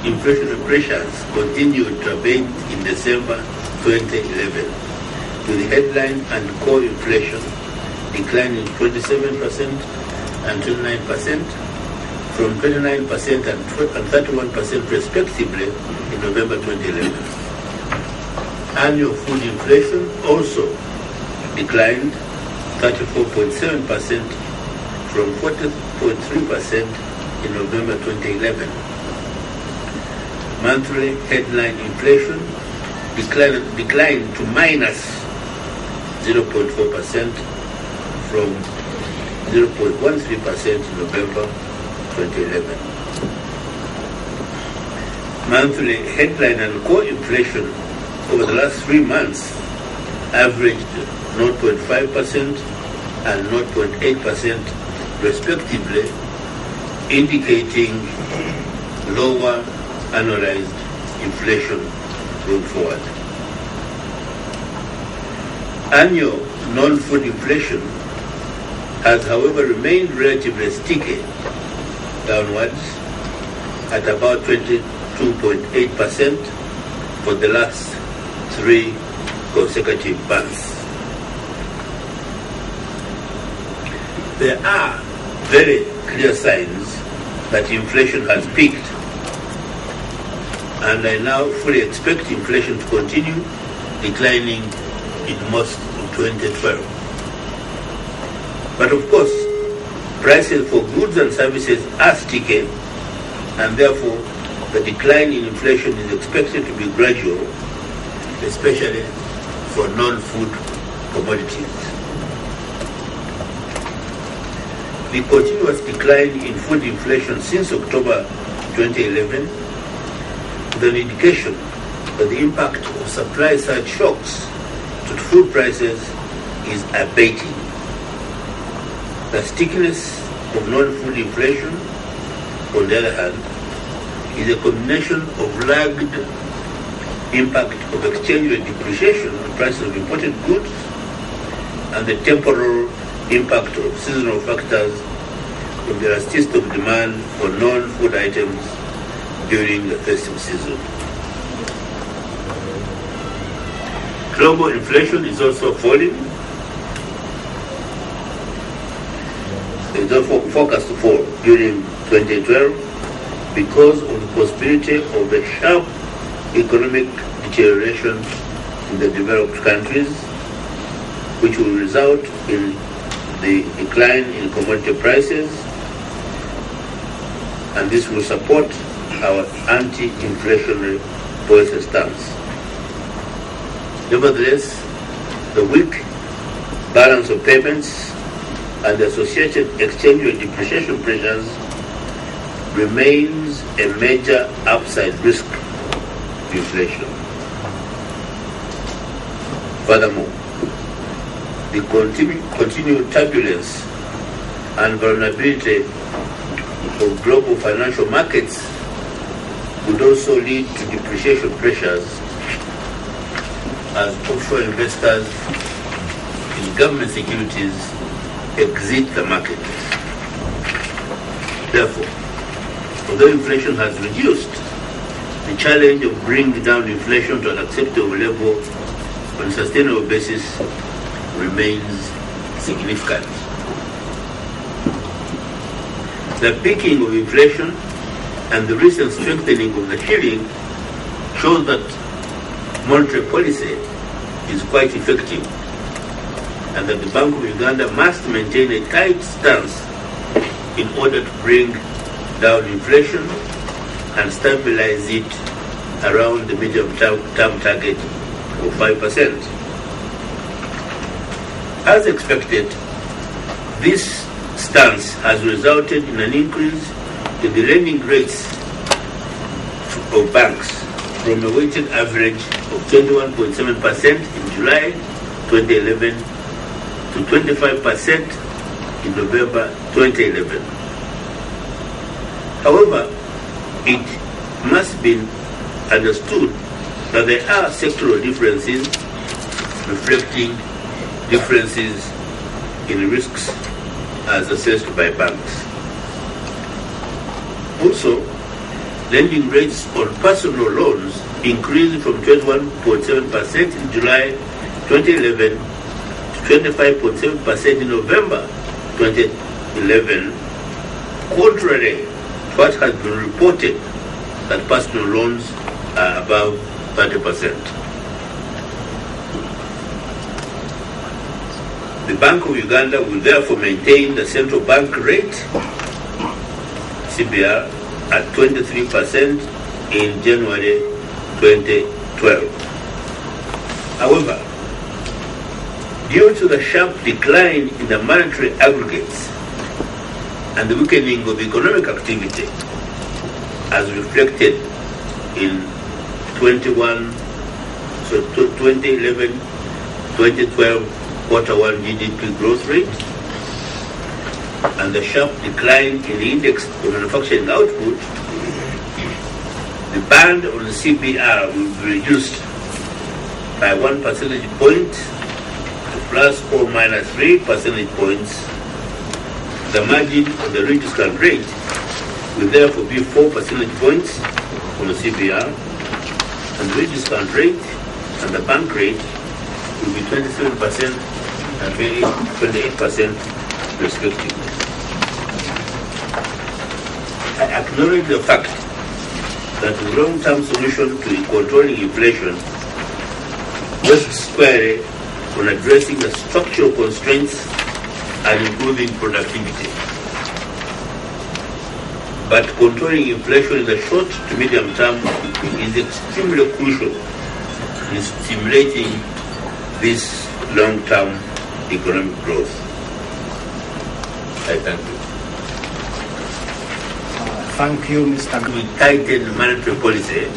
inflationary pressures continued to abate in December 2011, with the headline and core inflation declining 27% and 29%, from 29% and 31% respectively in November 2011. Annual food inflation also declined 34.7% from 40.3% in November 2011. Monthly headline inflation declined to minus 0.4% from 0.13% in November 2011. Monthly headline and core inflation over the last 3 months averaged 0.5% and 0.8% respectively, indicating lower annualized inflation going forward. Annual non-food inflation has, however, remained relatively sticky downwards at about 22.8% for the last 3 consecutive months. There are very clear signs that inflation has peaked, and I now fully expect inflation to continue declining in most of 2012. But of course, prices for goods and services are sticky, and therefore the decline in inflation is expected to be gradual, especially for non-food commodities. The continuous decline in food inflation since October 2011 is an indication that the impact of supply-side shocks to food prices is abating. The stickiness of non-food inflation, on the other hand, is a combination of lagged impact of exchange rate depreciation on prices of imported goods and the temporal impact of seasonal factors from the elasticity of demand for non-food items during the festive season. Global inflation is also falling. It is also forecast to fall during 2012 because of the possibility of a sharp economic deterioration in the developed countries, which will result in the decline in commodity prices, and this will support our anti-inflationary policy stance. Nevertheless, the weak balance of payments and the associated exchange rate depreciation pressures remains a major upside risk to inflation. Furthermore, the continued turbulence and vulnerability of global financial markets would also lead to depreciation pressures as offshore investors in government securities exit the market. Therefore, although inflation has reduced, the challenge of bringing down inflation to an acceptable level on a sustainable basis remains significant. The peaking of inflation and the recent strengthening of the shilling shows that monetary policy is quite effective, and that the Bank of Uganda must maintain a tight stance in order to bring down inflation and stabilize it around the medium-term target of 5%. As expected, this stance has resulted in an increase in the lending rates of banks from a weighted average of 21.7% in July 2011 to 25% in November 2011. However, it must be understood that there are sectoral differences reflecting differences in risks as assessed by banks. Also, lending rates on personal loans increased from 21.7% in July 2011 to 25.7% in November 2011, contrary to what has been reported that personal loans are above 30%. The Bank of Uganda will therefore maintain the central bank rate, CBR, at 23% in January 2012. However, due to the sharp decline in the monetary aggregates and the weakening of economic activity, as reflected in 2011-2012 Q1 GDP growth rate, and the sharp decline in the index of manufacturing output, the band on the CBR will be reduced by 1 percentage point to plus or minus 3 percentage points. The margin of the rediscount rate will therefore be 4 percentage points on the CBR, and the rediscount rate and the bank rate will be 27% and 28% respectively. I acknowledge the fact that the long-term solution to controlling inflation rests squarely on addressing the structural constraints and improving productivity. But controlling inflation in the short to medium term is extremely crucial in stimulating this long-term economic growth. I thank you. Thank you, Mr. We tighten monetary policy